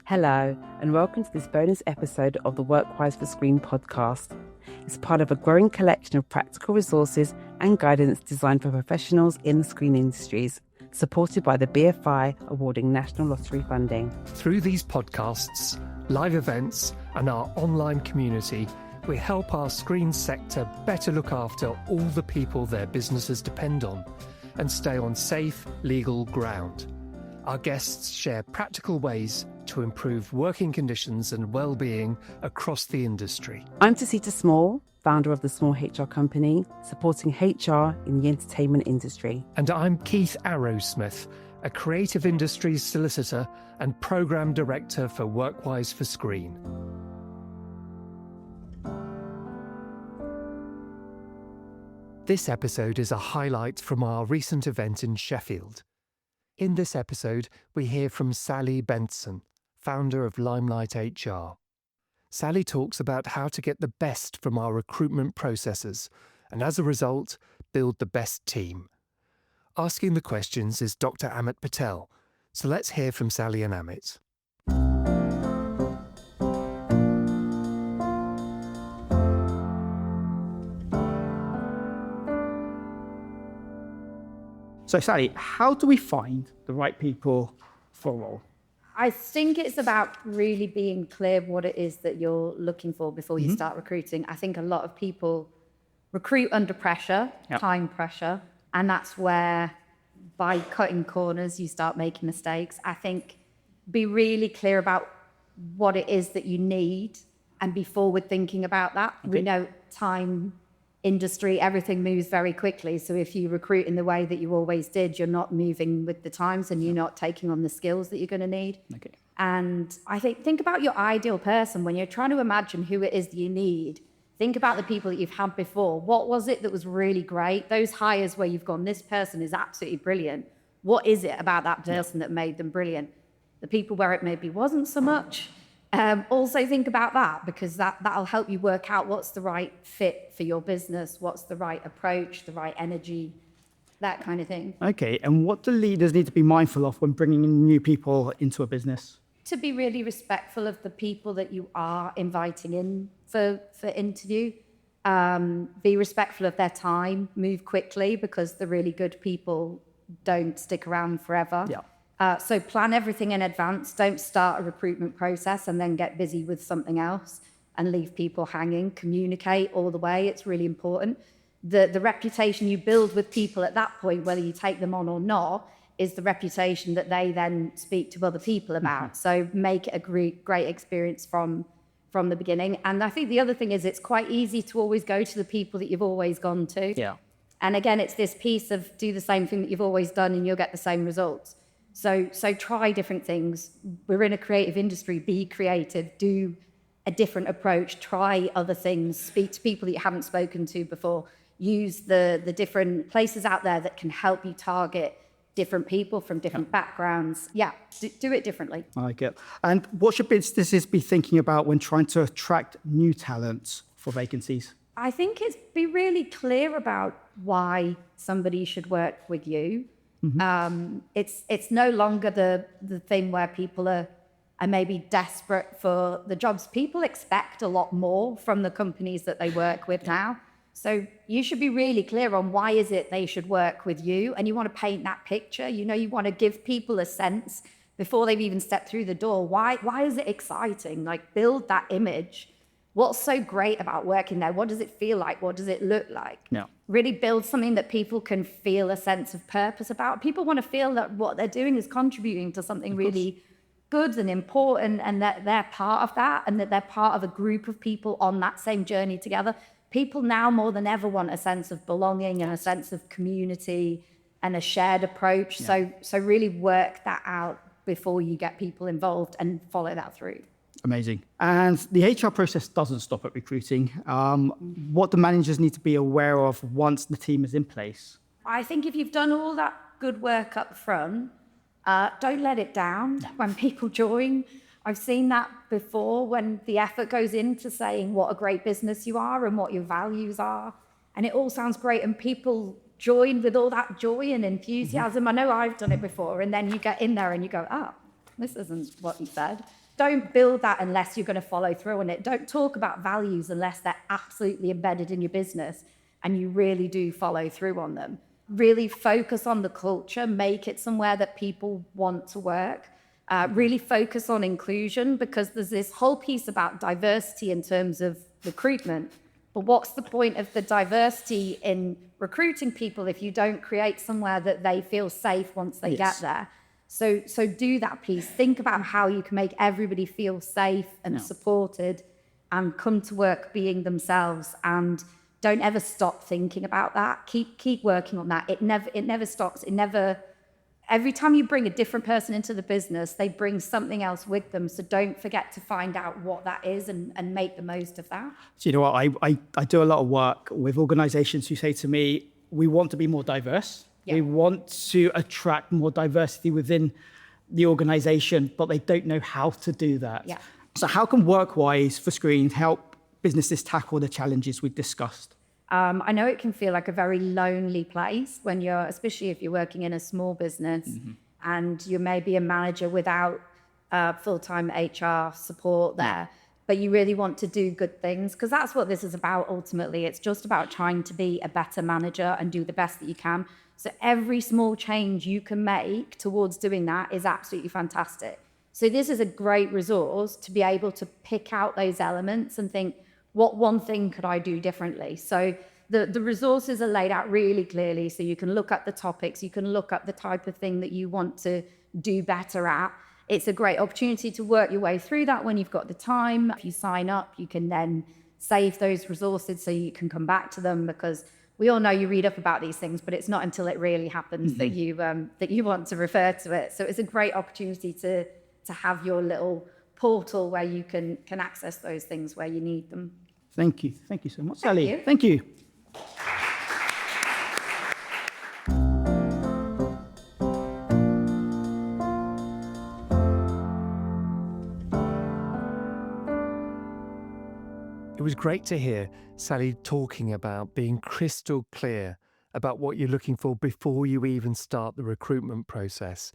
Hello, and welcome to this bonus episode of the Workwise for Screen podcast. It's part of a growing collection of practical resources and guidance designed for professionals in the screen industries, supported by the BFI awarding National Lottery funding. Through these podcasts, live events, and our online community, we help our screen sector better look after all the people their businesses depend on and stay on safe, legal ground. Our guests share practical ways to improve working conditions and well-being across the industry. I'm Tasita Small, founder of the Small HR Company, supporting HR in the entertainment industry. And I'm Keith Arrowsmith, a creative industries solicitor and programme director for Workwise for Screen. This episode is a highlight from our recent event in Sheffield. In this episode, we hear from Sally Bendtson, founder of Limelight HR. Sally talks about how to get the best from our recruitment processes and, as a result, build the best team. Asking the questions is Dr. Amit Patel, so let's hear from Sally and Amit. So Sally, how do we find the right people for a role? I think it's about really being clear what it is that you're looking for before you start recruiting. I think a lot of people recruit under pressure, time pressure, and that's where by cutting corners you start making mistakes. I think be really clear about what it is that you need and be forward thinking about that. Okay. We know time, industry, everything moves very quickly. So if you recruit in the way that you always did, you're not moving with the times and you're not taking on the skills that you're going to need. Okay. And I think about your ideal person. When you're trying to imagine who it is that you need, think about the people that you've had before. What was it that was really great? Those hires where you've gone, this person is absolutely brilliant. What is it about that person that made them brilliant? The people where it maybe wasn't so much. Also think about that, because that'll help you work out what's the right fit for your business, what's the right approach, the right energy, that kind of thing. Okay, and what do leaders need to be mindful of when bringing in new people into a business? To be really respectful of the people that you are inviting in for interview. Be respectful of their time, move quickly, because the really good people don't stick around forever. Yeah. So plan everything in advance. Don't start a recruitment process and then get busy with something else and leave people hanging. Communicate all the way. It's really important. The reputation you build with people at that point, whether you take them on or not, is the reputation that they then speak to other people about. So make it a great experience from the beginning. And I think the other thing is it's quite easy to always go to the people that you've always gone to. Yeah. And again, it's this piece of do the same thing that you've always done and you'll get the same results. So try different things. We're in a creative industry. Be creative. Do a different approach. Try other things. Speak to people that you haven't spoken to before. Use the different places out there that can help you target different people from different backgrounds. Yeah, do it differently. I like it. And what should businesses be thinking about when trying to attract new talent for vacancies? I think it's be really clear about why somebody should work with you. It's no longer the thing where people are maybe desperate for the jobs. People expect a lot more from the companies that they work with now. So you should be really clear on why is it they should work with you, and you want to paint that picture. You want to give people a sense before they've even stepped through the door. Why is it exciting? Like, build that image. What's so great about working there? What does it feel like? What does it look like? Yeah. Really build something that people can feel a sense of purpose about. People want to feel that what they're doing is contributing to something really good and important, and that they're part of that, and that they're part of a group of people on that same journey together. People now more than ever want a sense of belonging and a sense of community and a shared approach. Yeah. So really work that out before you get people involved and follow that through. Amazing. And the HR process doesn't stop at recruiting. What do managers need to be aware of once the team is in place? I think if you've done all that good work up front, don't let it down when people join. I've seen that before, when the effort goes into saying what a great business you are and what your values are. And it all sounds great, and people join with all that joy and enthusiasm. I know I've done it before. And then you get in there and you go, this isn't what you said. don't build that unless you're going to follow through on it. Don't talk about values unless they're absolutely embedded in your business and you really do follow through on them. Really focus on the culture, make it somewhere that people want to work. Really focus on inclusion, because there's this whole piece about diversity in terms of recruitment. But what's the point of the diversity in recruiting people if you don't create somewhere that they feel safe once they get there? So do that piece. Think about how you can make everybody feel safe and supported and come to work being themselves, and don't ever stop thinking about that. Keep working on that. It never stops. Every time you bring a different person into the business, they bring something else with them. So don't forget to find out what that is and make the most of that. So you know what, I do a lot of work with organizations who say to me, we want to be more diverse. Yeah. We want to attract more diversity within the organization, but they don't know how to do that. Yeah. So how can Workwise for Screen help businesses tackle the challenges we've discussed? I know it can feel like a very lonely place when especially if you're working in a small business and you may be a manager without full-time HR support there, but you really want to do good things, because that's what this is about ultimately. It's just about trying to be a better manager and do the best that you can. So every small change you can make towards doing that is absolutely fantastic. So this is a great resource to be able to pick out those elements and think, what one thing could I do differently? So the resources are laid out really clearly, so you can look at the topics, you can look at the type of thing that you want to do better at. It's a great opportunity to work your way through that when you've got the time. If you sign up, you can then save those resources so you can come back to them, because we all know you read up about these things, but it's not until it really happens that you want to refer to it. So it's a great opportunity to have your little portal where you can access those things where you need them. Thank you. Thank you so much, Sally. Thank you. It was great to hear Sally talking about being crystal clear about what you're looking for before you even start the recruitment process.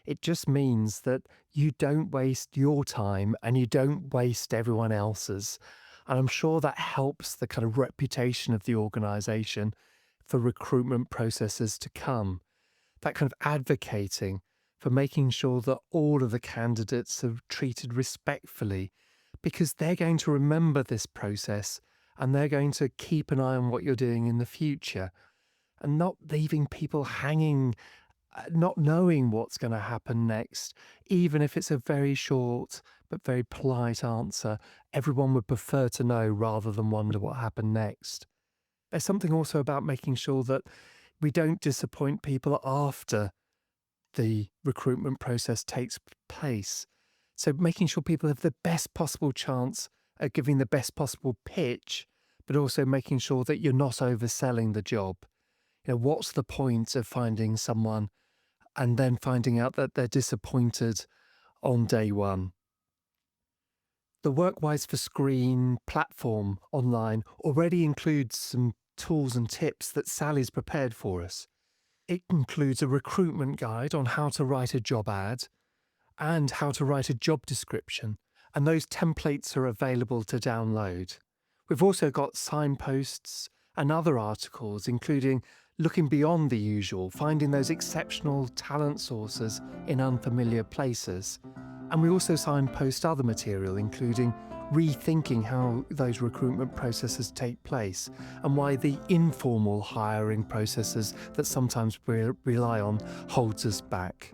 It just means that you don't waste your time and you don't waste everyone else's. And I'm sure that helps the kind of reputation of the organisation for recruitment processes to come. That kind of advocating for making sure that all of the candidates are treated respectfully, because they're going to remember this process and they're going to keep an eye on what you're doing in the future, and not leaving people hanging, not knowing what's going to happen next. Even if it's a very short but very polite answer, everyone would prefer to know rather than wonder what happened next. There's something also about making sure that we don't disappoint people after the recruitment process takes place. So making sure people have the best possible chance at giving the best possible pitch, but also making sure that you're not overselling the job. You know, what's the point of finding someone and then finding out that they're disappointed on day one? The Workwise for Screen platform online already includes some tools and tips that Sally's prepared for us. It includes a recruitment guide on how to write a job ad and how to write a job description, and those templates are available to download. We've also got signposts and other articles, including looking beyond the usual, finding those exceptional talent sources in unfamiliar places. And we also signpost other material, including rethinking how those recruitment processes take place and why the informal hiring processes that sometimes we rely on holds us back.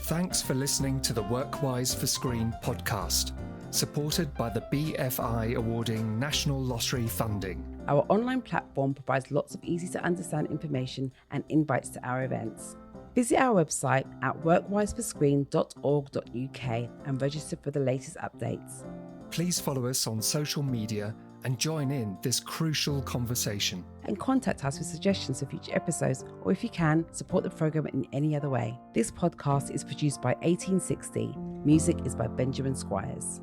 Thanks for listening to the Workwise for Screen podcast, supported by the BFI awarding National Lottery funding. Our online platform provides lots of easy to understand information and invites to our events. Visit our website at workwiseforscreen.org.uk and register for the latest updates. Please follow us on social media and join in this crucial conversation. And contact us with suggestions for future episodes, or if you can, support the programme in any other way. This podcast is produced by 1860. Music is by Benjamin Squires.